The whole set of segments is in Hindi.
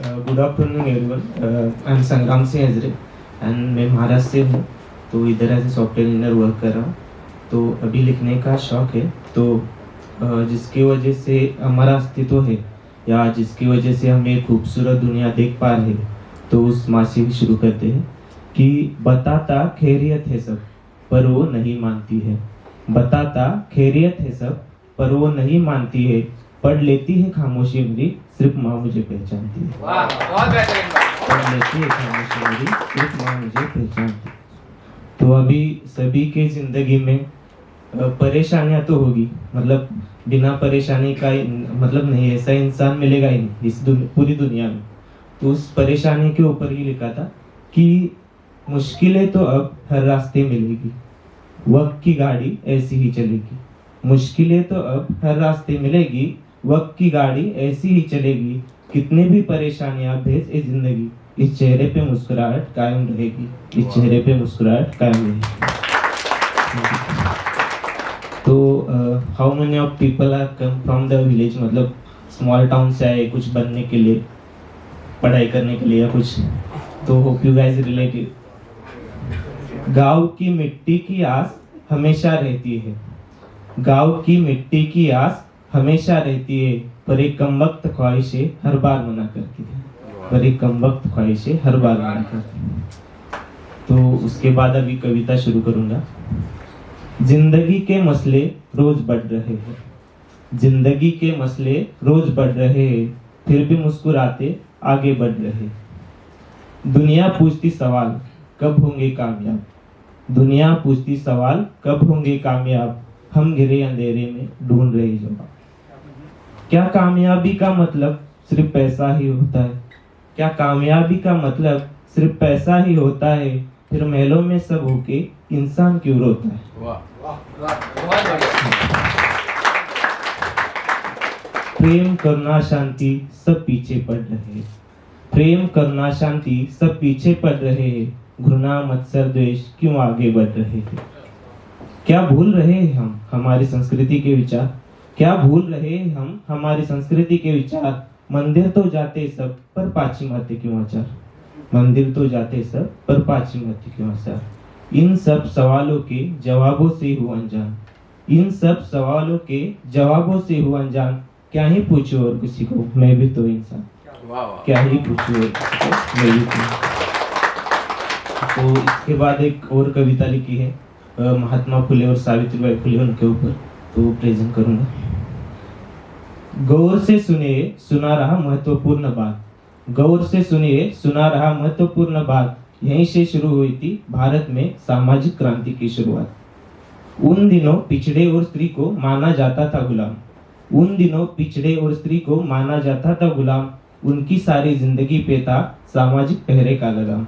Good afternoon everyone. I am संग्राम सिंह हजरे एंड मैं महाराष्ट्र से हूँ। तो इधर as a software engineer work कर रहा हूँ। तो अभी लिखने का शौक है। तो जिसकी वजह से हमारा अस्तित्व है या जिसकी वजह से हम एक खूबसूरत दुनिया देख पा रहे हैं, तो उस मासिक शुरू करते हैं कि बताता खैरियत है सब पर वो नहीं मानती है। बताता खैरियत है सब पर वो नहीं मानती है। पढ़ लेती है खामोशी मेरी, सिर्फ माँ मुझे पहचानती है। वाह, बहुत बेहतरीन बात। पढ़ लेती है खामोशी मेरी, सिर्फ माँ मुझे पहचानती है। तो अभी सभी के जिंदगी में परेशानियां तो होगी, मतलब बिना परेशानी का मतलब नहीं, ऐसा इंसान मिलेगा ही नहीं इस पूरी दुनिया में। तो उस परेशानी के ऊपर ही लिखा था कि मुश्किलें तो अब हर रास्ते मिलेगी, वक्त की गाड़ी ऐसी ही चलेगी। मुश्किलें तो अब हर रास्ते मिलेगी, वक्त की गाड़ी ऐसी ही चलेगी। कितने भी परेशानियां भेज ए जिंदगी, इस चेहरे पे मुस्कुराहट कायम रहेगी। इस चेहरे पे मुस्कुराहट कायम रहेगी। तो how many of people are come from the village, मतलब स्मॉल टाउन से आए कुछ बनने के लिए, पढ़ाई करने के लिए या कुछ। तो होप यू गाइस रिलेटेड। गाँव की मिट्टी की आस हमेशा रहती है, गाँव की मिट्टी की आस हमेशा रहती है, पर एक कमबख्त ख्वाहिशें हर बार मना करती है। पर एक कमबख्त ख्वाहिशें हर बार मना करती है। तो उसके बाद अभी कविता शुरू करूंगा। जिंदगी के मसले रोज बढ़ रहे हैं, जिंदगी के मसले रोज बढ़ रहे हैं, फिर भी मुस्कुराते आगे बढ़ रहे। दुनिया पूछती सवाल कब होंगे कामयाब, दुनिया पूछती सवाल कब होंगे कामयाब, हम घिरे अंधेरे में ढूंढ रहे जवाब। क्या कामयाबी का मतलब सिर्फ पैसा ही होता है? क्या कामयाबी का मतलब सिर्फ पैसा ही होता है? फिर महलों में सब होके इंसान क्यों रोता है? वाह वाह वाह, बहुत बढ़िया। प्रेम करुणा शांति सब पीछे पड़ रहे, प्रेम करुणा शांति सब पीछे पड़ रहे हैं, घृणा मत्सर द्वेष क्यों आगे बढ़ रहे हैं? क्या भूल रहे हैं हम हमारी संस्कृति के विचार? क्या भूल रहे हैं हम हमारी संस्कृति के विचार? मंदिर तो जाते सब पर पाश्चिमात्य क्यों आचार? मंदिर तो जाते सब पर पाश्चिमात्य क्यों आचार? इन सब सवालों के जवाबों से हूँ अनजान, इन सब सवालों के जवाबों से हूँ अनजान। क्या ही पूछूं और किसी को, मैं भी तो इंसान। क्या ही पूछूं और किसी को, मैं भी तो इंसान। तो इसके बाद एक और कविता लिखी है महात्मा फुले और सावित्रीबाई फुले, उनके ऊपर, तो प्रेजेंट करूंगा। गौर से सुनिए सुना रहा महत्वपूर्ण बात, गौर से सुनिए सुना रहा महत्वपूर्ण बात। यहीं से शुरू हुई थी भारत में सामाजिक क्रांति की शुरुआत। उन दिनों पिछड़े और स्त्री को माना जाता था गुलाम, उन दिनों पिछड़े और स्त्री को माना जाता था गुलाम। उनकी सारी जिंदगी पे था सामाजिक पहरे का लगाम।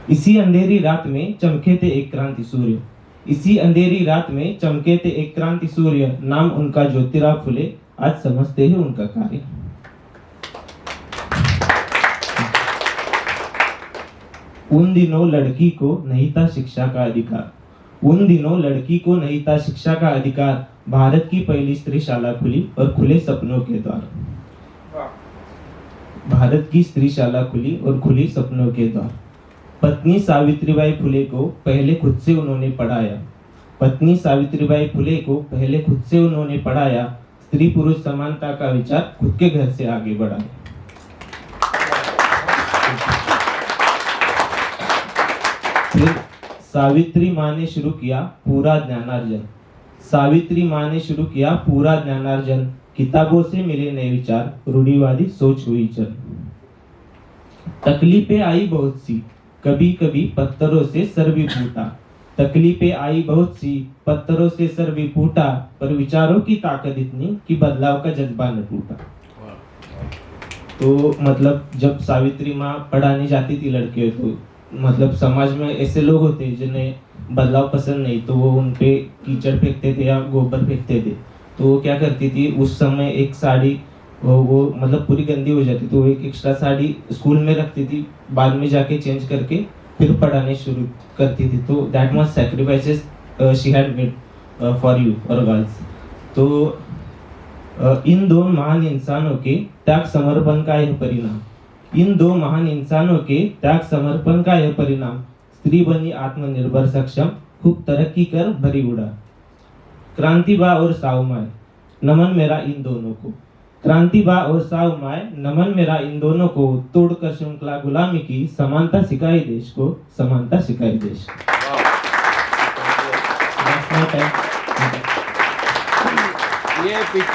इसी अंधेरी रात में चमके थे एक क्रांति सूर्य, इसी अंधेरी रात में चमके थे एक क्रांति सूर्य। नाम उनका ज्योतिराव फुले, आज समझते हैं उनका कार्य। उन दिनों लड़की को नहीं था शिक्षा का अधिकार, उन दिनों लड़की को नहीं था शिक्षा का अधिकार। भारत की पहली स्त्री शाला खुली और खुले सपनों के द्वार, भारत की स्त्री शाला खुली और खुली सपनों के द्वार। पत्नी सावित्रीबाई फुले को पहले खुद से उन्होंने पढ़ाया, पत्नी सावित्रीबाई फुले को पहले खुद से उन्होंने पढ़ाया। स्त्री पुरुष समानता का विचार खुद के घर से आगे बढ़ाया। फिर सावित्री माँ ने शुरू किया पूरा ज्ञानार्जन, सावित्री माँ ने शुरू किया पूरा ज्ञानार्जन। किताबों से मिले नए विचार, रूढ़िवादी सोच हुई जन। तकलीफें आई बहुत सी, कभी कभी पत्थरों से सर भी फूटा, तकलीफें आई बहुत सी, पत्थरों से सर भी फूटा। पर विचारों की ताकत इतनी कि बदलाव का जज्बा न टूटा। तो मतलब जब सावित्री माँ पढ़ाने जाती थी लड़कियों को, मतलब समाज में ऐसे लोग होते जिन्हें बदलाव पसंद नहीं, तो वो उनपे कीचड़ फेंकते थे या गोबर फेंकते थे। तो वो क्या करती थी उस समय, एक साड़ी वो मतलब पूरी गंदी हो जाती, तो वो एक एक्स्ट्रा साड़ी स्कूल में रखती थी, बाद में जाके चेंज करके फिर पढ़ाने शुरू करती थी। तो that much sacrifices she had made for you और गर्ल्स। तो इन दो महान इंसानों के त्याग समर्पण का यह परिणाम, इन दो महान इंसानों के त्याग समर्पण का यह परिणाम, स्त्री बनी आत्मनिर्भर सक्षम, खूब तरक्की कर भरी उड़ा। क्रांतिबा और साउमाई, नमन मेरा इन दोनों को। क्रांतिबा और साउमाई, नमन मेरा इन दोनों को। तोड़कर श्रृंखला गुलामी की, समानता सिखाई देश को, समानता सिखाई देश को। That's my time. ये पिक्चर